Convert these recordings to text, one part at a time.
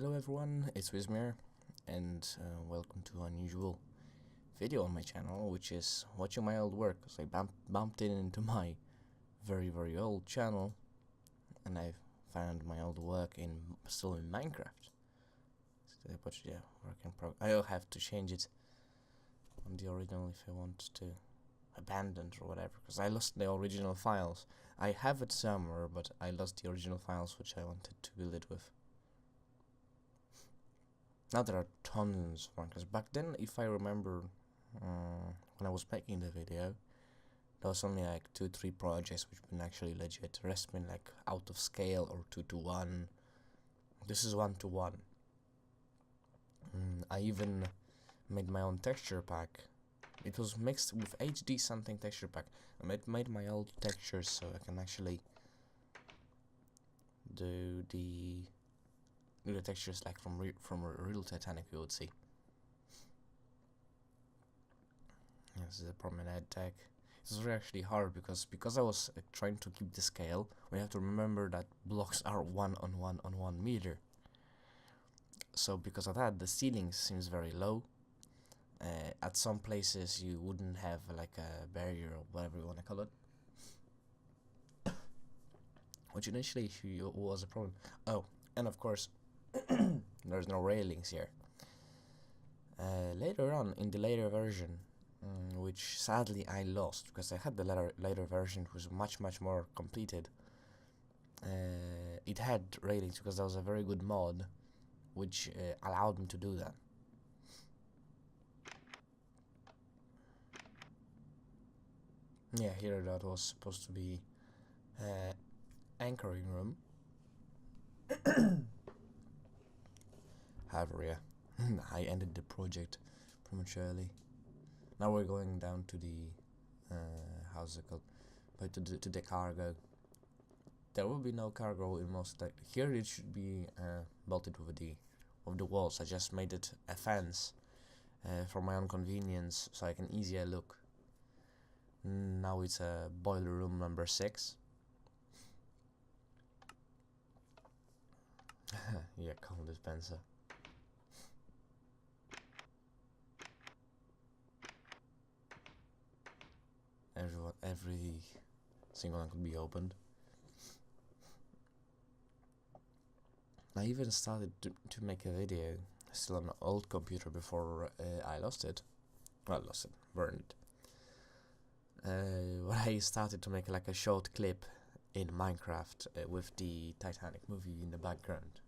Hello everyone, it's Wyszomir, and welcome to an unusual video on my channel, which is watching my old work. So I bumped into my very old channel, and I found my old work still in Minecraft. But yeah, work in progress. I'll have to change it on the original if I want to abandon or whatever, because I lost the original files. I have it somewhere, but I lost the original files which I wanted to build it with. Now there are tons of ones, because back then, if I remember, when I was making the video, there was only like 2-3 projects which been actually legit. The rest been like out of scale or 2:1. This is 1:1. I even made my own texture pack. It was mixed with HD something texture pack. I made my old textures so I can actually do the textures like from a real Titanic, you would see. Yeah, this is a promenade deck. This was actually hard because I was trying to keep the scale. We have to remember that blocks are 1 on 1 on 1 meter. So because of that, the ceiling seems very low. At some places you wouldn't have like a barrier or whatever you want to call it, which initially was a problem. Oh, and of course, there's no railings here. Later on, in the later version, which sadly I lost because I had the later version, which was much more completed. It had railings because that was a very good mod, which allowed me to do that. Yeah, here that was supposed to be anchoring room. However, yeah, I ended the project prematurely. Now we're going down to the how's it called? But to the cargo. There will be no cargo in most. Like here, it should be bolted with the walls. I just made it a fence for my own convenience, so I can easier look. Now it's a boiler room number 6. Yeah, cold dispenser. Every single one could be opened. I even started to make a video still on an old computer before I lost it. Well, burned it. Where I started to make like a short clip in Minecraft with the Titanic movie in the background.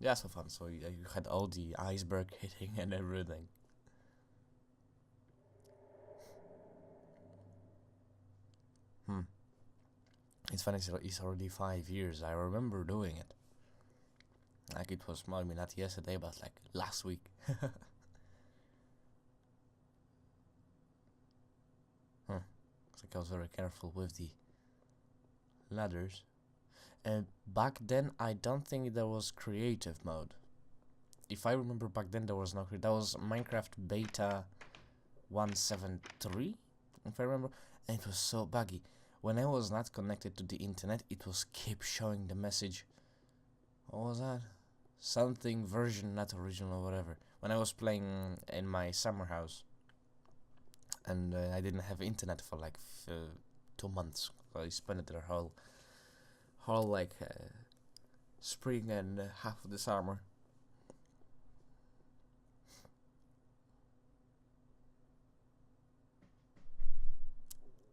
Yeah, so fun. So you had all the iceberg hitting and everything. It's funny, it's already 5 years. I remember doing it. Like it was, I mean, not yesterday, but like last week. It's like I was very careful with the ladders. And back then, I don't think there was creative mode. If I remember back then, there was no creative. That was Minecraft Beta 1.7.3, if I remember. And it was so buggy. When I was not connected to the internet, it was keep showing the message. What was that? Something version not original or whatever. When I was playing in my summer house, and I didn't have internet for like 2 months. So I spent the whole like spring and half of the summer.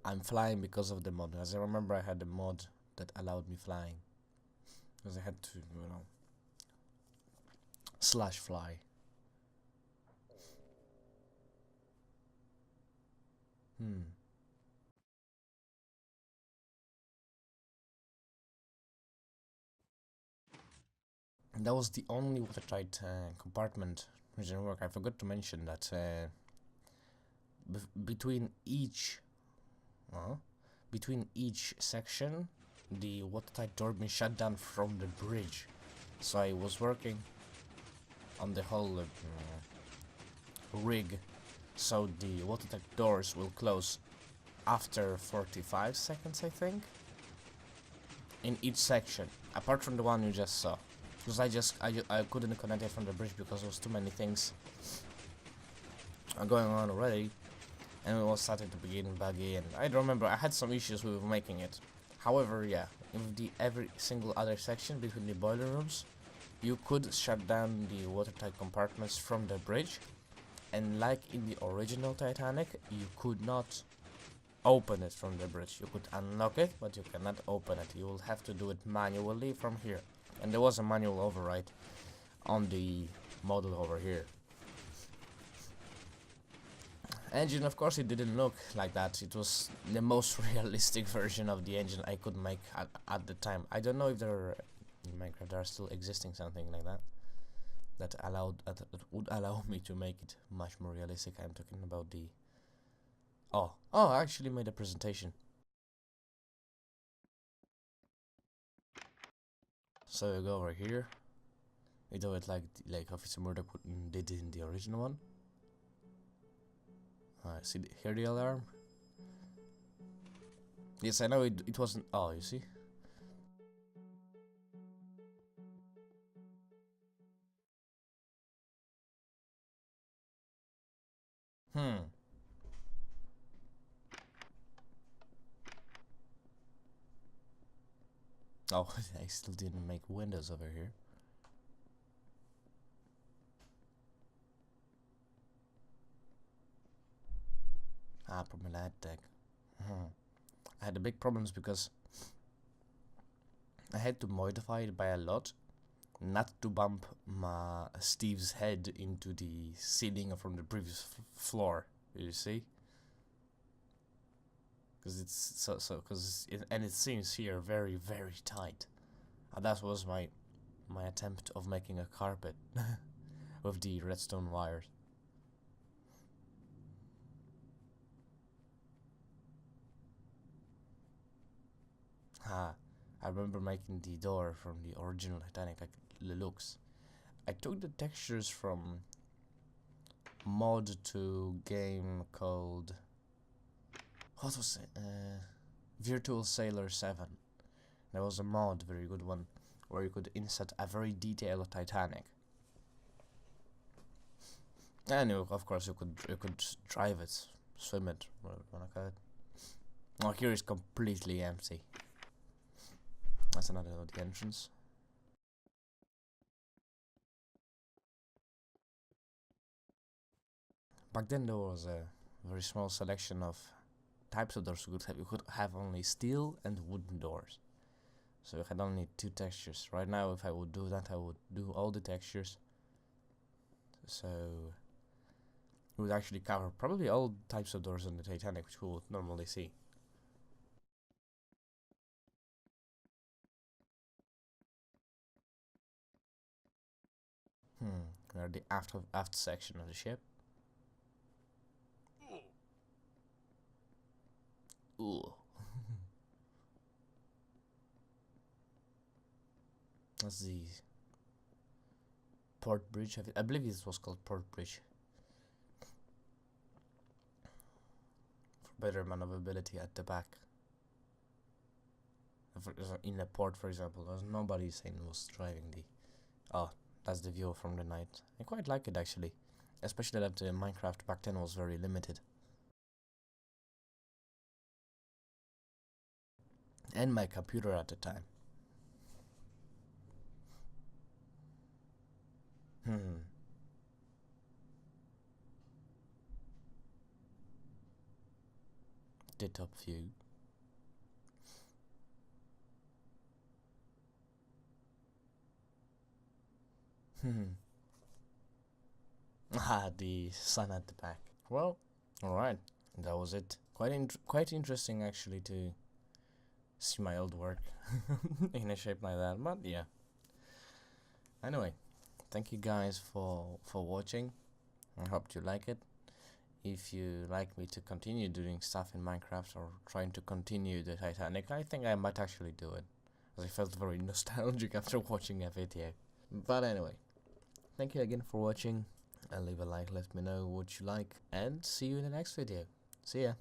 I'm flying because of the mod. As I remember, I had a mod that allowed me flying. Because I had to, slash fly. And that was the only watertight compartment which didn't work. I forgot to mention that between each section, the watertight door been shut down from the bridge. So I was working on the whole rig, so the watertight doors will close after 45 seconds, I think, in each section, apart from the one you just saw. because I couldn't connect it from the bridge because there was too many things going on already, and it was starting to be getting buggy, and I don't remember, I had some issues with making it. However, yeah, in the every single other section between the boiler rooms, you could shut down the watertight compartments from the bridge, and like in the original Titanic, you could not open it from the bridge. You could unlock it, but you cannot open it. You will have to do it manually from here. And there was a manual override on the model over here. Engine, of course, it didn't look like that. It was the most realistic version of the engine I could make at the time. I don't know if there in Minecraft there are still existing something like that that would allow me to make it much more realistic. I'm talking about the I actually made a presentation. So you go over here. We do it like Wyszomir did in the original one. See here the alarm. Yes, I know it wasn't. Oh, you see. Oh, I still didn't make windows over here. Promenade deck. I had big problems because I had to modify it by a lot, not to bump Steve's head into the ceiling from the previous floor. You see? Because it's and it seems here very tight. That was my attempt of making a carpet with the redstone wires. I remember making the door from the original Titanic, like the looks. I took the textures from mod to game called, what was it? Virtual Sailor 7. There was a mod, very good one, where you could insert a very detailed Titanic. And of course you could drive it, swim it, whatever you wanna call it. Oh, here is completely empty. That's another the entrance. Back then there was a very small selection of types of doors you could have. You could have only steel and wooden doors. So you had only 2 textures. Right now, if I would do that, I would do all the textures. So we would actually cover probably all types of doors in the Titanic, which we would normally see. We're the aft section of the ship. Ooh. That's the port bridge. I believe this was called port bridge. For better maneuverability at the back. In a port, for example, there's nobody saying was driving the. Oh, that's the view from the night. I quite like it actually, especially that Minecraft back then was very limited. And my computer at the time. The top view. The sun at the back. Well, alright, that was it. Quite interesting actually to see my old work in a shape like that, but yeah. Anyway, thank you guys for watching. I hope you like it. If you like me to continue doing stuff in Minecraft or trying to continue the Titanic, I think I might actually do it, as I felt very nostalgic after watching a video. But anyway, thank you again for watching, and leave a like, let me know what you like, and see you in the next video. See ya.